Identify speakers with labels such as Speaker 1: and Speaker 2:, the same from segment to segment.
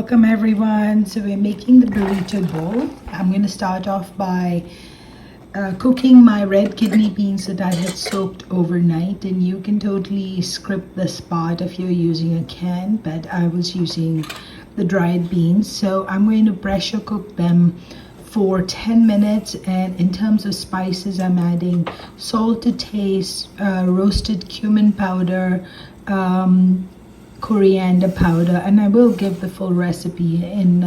Speaker 1: Welcome everyone. So we're making the burrito bowl. I'm going to start off by cooking my red kidney beans that I had soaked overnight, and you can totally script this part if you're using a can, but I was using the dried beans. So I'm going to pressure cook them for 10 minutes, and in terms of spices, I'm adding salt to taste, roasted cumin powder, coriander powder, and I will give the full recipe in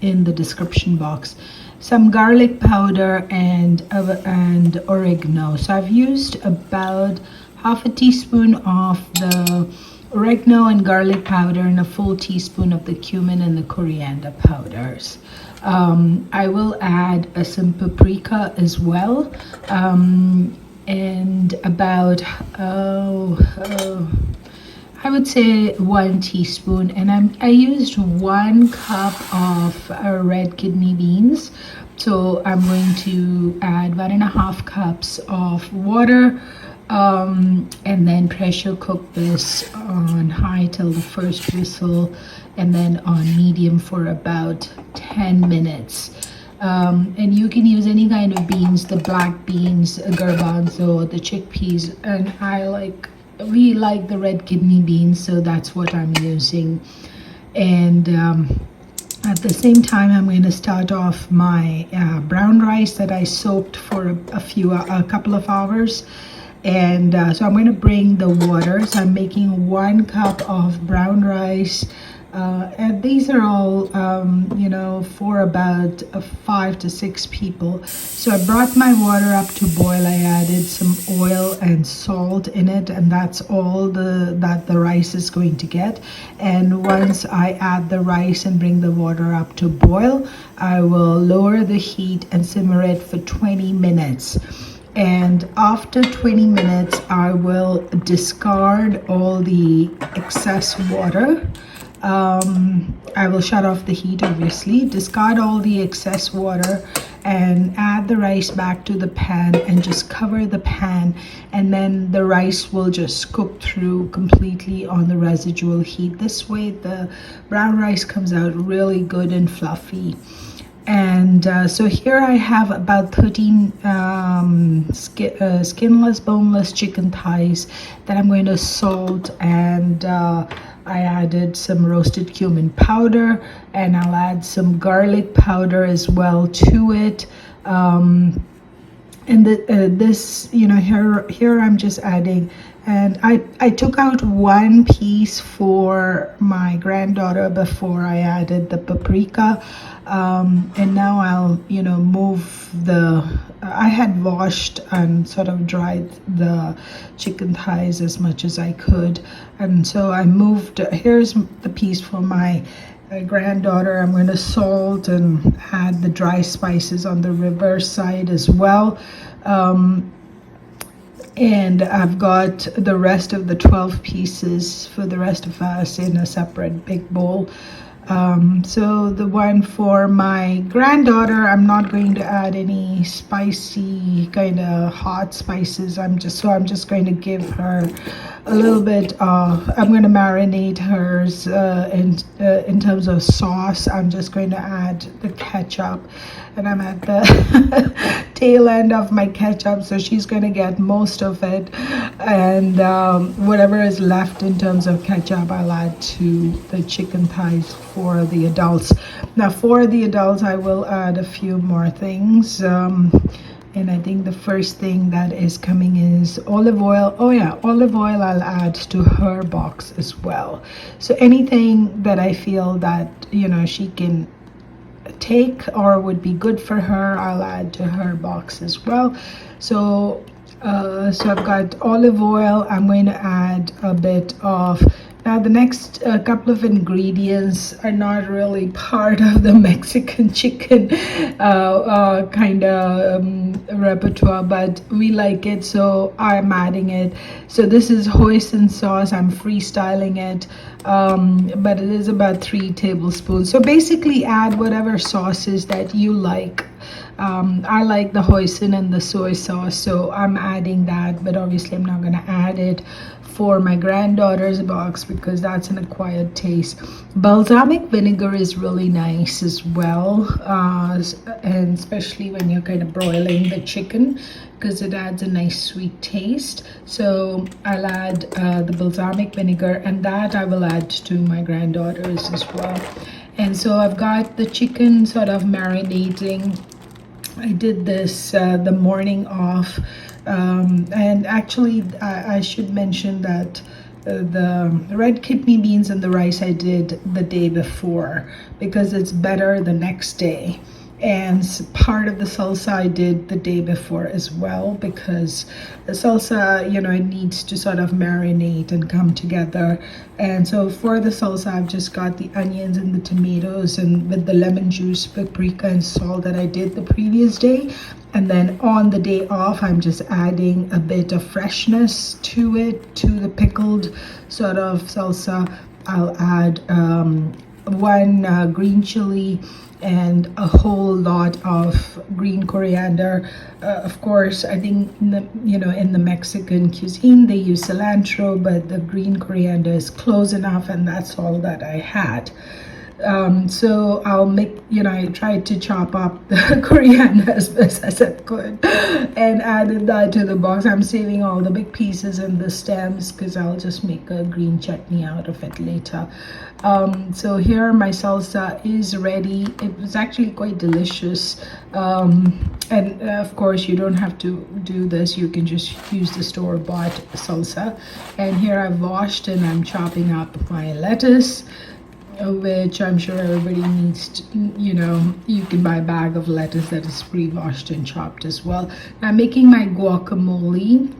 Speaker 1: the description box. Some garlic powder and oregano. So I've used about half a teaspoon of the oregano and garlic powder and a full teaspoon of the cumin and the coriander powders. I will add some paprika as well, and about I would say 1 teaspoon, and I used 1 cup of red kidney beans. So I'm going to add 1.5 cups of water, and then pressure cook this on high till the first whistle, and then on medium for about 10 minutes. And you can use any kind of beans, the black beans, garbanzo, the chickpeas, and we like the red kidney beans, so that's what I'm using. And at the same time, I'm going to start off my brown rice that I soaked for a couple of hours. And so I'm going to bring the water. So I'm making 1 cup of brown rice, and these are all for about 5 to 6 people. So I brought my water up to boil. I added some oil and salt in it, and that's all that the rice is going to get. And once I add the rice and bring the water up to boil, I will lower the heat and simmer it for 20 minutes. And after 20 minutes, I will discard all the excess water. I will shut off the heat, obviously, discard all the excess water, and add the rice back to the pan and just cover the pan, and then the rice will just cook through completely on the residual heat. This way the brown rice comes out really good and fluffy. And so here I have about 13 skinless, boneless chicken thighs that I'm going to salt, and I added some roasted cumin powder, and I'll add some garlic powder as well to it. And this, here I'm just adding, and I took out 1 piece for my granddaughter before I added the paprika. And now I'll move I had washed and sort of dried the chicken thighs as much as I could, and so I moved. Here's the piece for my granddaughter. I'm going to salt and add the dry spices on the reverse side as well. And I've got the rest of the 12 pieces for the rest of us in a separate big bowl. So the one for my granddaughter, I'm not going to add any spicy kind of hot spices. I'm just going to give her a little bit of, I'm going to marinate hers in terms of sauce. I'm just going to add the ketchup, and I'm at the tail end of my ketchup, so she's going to get most of it, and whatever is left in terms of ketchup, I'll add to the chicken thighs for the adults. Now for the adults, I will add a few more things, and I think the first thing that is coming is olive oil. Oh yeah, olive oil I'll add to her box as well. So anything that I feel that she can take or would be good for her, I'll add to her box as well. So I've got olive oil. I'm going to add a bit of, now the next couple of ingredients are not really part of the Mexican chicken kind of repertoire, but we like it, so I'm adding it. So this is hoisin sauce. I'm freestyling it, but it is about 3 tablespoons. So basically add whatever sauces that you like. I like the hoisin and the soy sauce, so I'm adding that, but obviously I'm not going to add it for my granddaughter's box because that's an acquired taste. Balsamic vinegar is really nice as well, and especially when you're kind of broiling the chicken, because it adds a nice sweet taste. So I'll add the balsamic vinegar, and that I will add to my granddaughter's as well. And so I've got the chicken sort of marinating. I did this the morning off, and actually I should mention that the red kidney beans and the rice I did the day before because it's better the next day. And part of the salsa I did the day before as well because the salsa, you know, it needs to sort of marinate and come together. And so for the salsa, I've just got the onions and the tomatoes and with the lemon juice, paprika and salt that I did the previous day. And then on the day off, I'm just adding a bit of freshness to it, to the pickled sort of salsa. I'll add one green chili and a whole lot of green coriander. Of course, I think in the Mexican cuisine they use cilantro, but the green coriander is close enough, and that's all that I had. So I'll make, I tried to chop up the coriander as best as I could and added that to the box. I'm saving all the big pieces and the stems because I'll just make a green chutney out of it later. So here my salsa is ready. It was actually quite delicious. And of course you don't have to do this. You can just use the store-bought salsa. And here I've washed and I'm chopping up my lettuce, which I'm sure everybody needs to, you can buy a bag of lettuce that is pre-washed and chopped as well. I'm making my guacamole,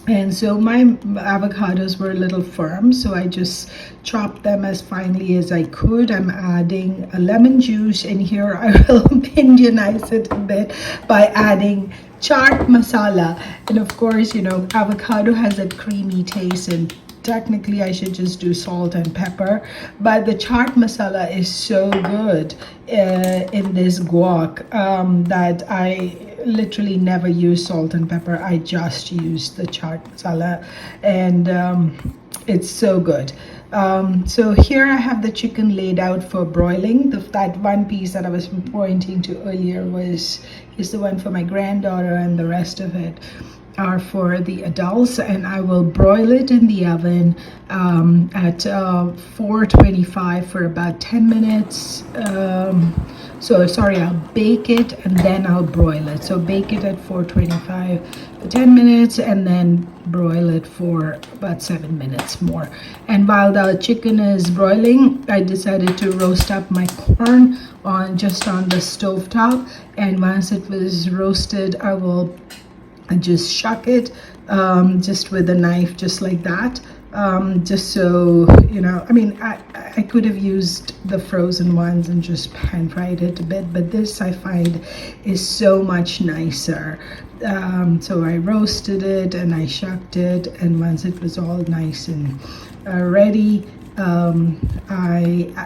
Speaker 1: and so my avocados were a little firm, so I just chopped them as finely as I could. I'm adding a lemon juice, and here I will Indianize it a bit by adding chaat masala. And of course, avocado has that creamy taste, and technically I should just do salt and pepper, but the chaat masala is so good in this guac that I literally never use salt and pepper. I just use the chaat masala, and it's so good. So here I have the chicken laid out for broiling. That one piece that I was pointing to earlier is the one for my granddaughter, and the rest of it are for the adults, and I will broil it in the oven at 425 for about 10 minutes. I'll bake it and then I'll broil it. So bake it at 425 for 10 minutes and then broil it for about 7 minutes more. And while the chicken is broiling, I decided to roast up my corn on the stove top, and once it was roasted, I will just shuck it just with a knife, just like that, just so I could have used the frozen ones and just pan fried it a bit, but this I find is so much nicer. So I roasted it and I shucked it, and once it was all nice and ready,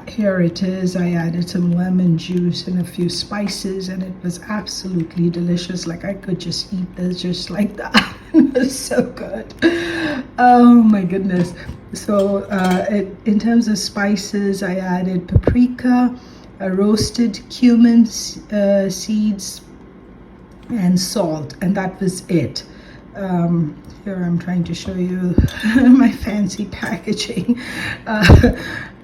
Speaker 1: here it is. I added some lemon juice and a few spices, and it was absolutely delicious. Like, I could just eat this just like that. It was so good. Oh my goodness. So in terms of spices, I added paprika, roasted cumin seeds, and salt, and that was it. Here I'm trying to show you my fancy packaging.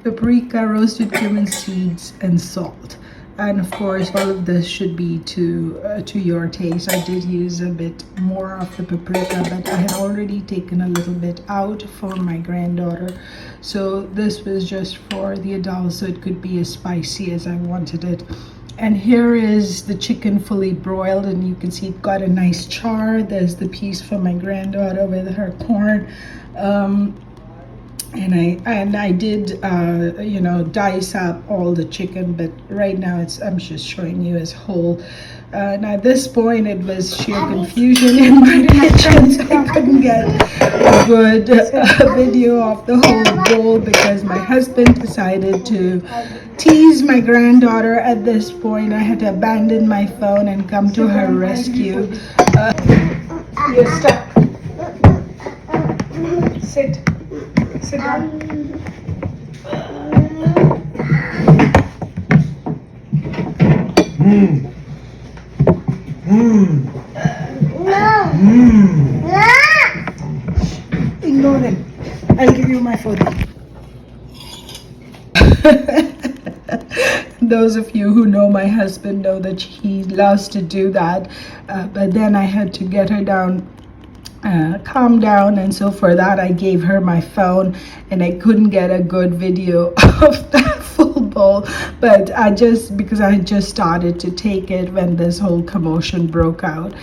Speaker 1: Paprika, roasted cumin seeds, and salt. And of course, all of this should be to your taste. I did use a bit more of the paprika, but I had already taken a little bit out for my granddaughter. So this was just for the adults, so it could be as spicy as I wanted it. And here is the chicken fully broiled, and you can see it got a nice char. There's the piece for my granddaughter with her corn. And I did dice up all the chicken, but right now I'm just showing you as whole. And at this point it was sheer confusion in my kitchen, so I couldn't get a good video of the whole bowl because my husband decided to tease my granddaughter. At this point I had to abandon my phone and come to her rescue. You're stuck. Sit. Sit down.
Speaker 2: Mmm. Mmm. Mmm.
Speaker 1: Ignore it. I'll give you my food. Those of you who know my husband know that he loves to do that, but then I had to get her down, calm down, and so for that I gave her my phone, and I couldn't get a good video of that full bowl, but because I had just started to take it when this whole commotion broke out,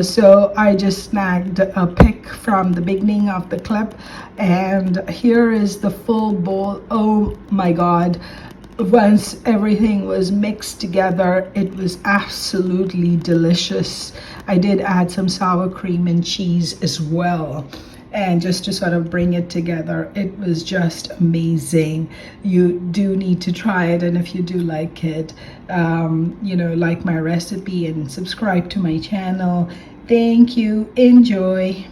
Speaker 1: so I just snagged a pic from the beginning of the clip, and here is the full bowl. Oh my god. Once everything was mixed together, it was absolutely delicious. I did add some sour cream and cheese as well, and just to sort of bring it together, it was just amazing. You do need to try it, and if you do like it, like my recipe and subscribe to my channel. Thank you. Enjoy.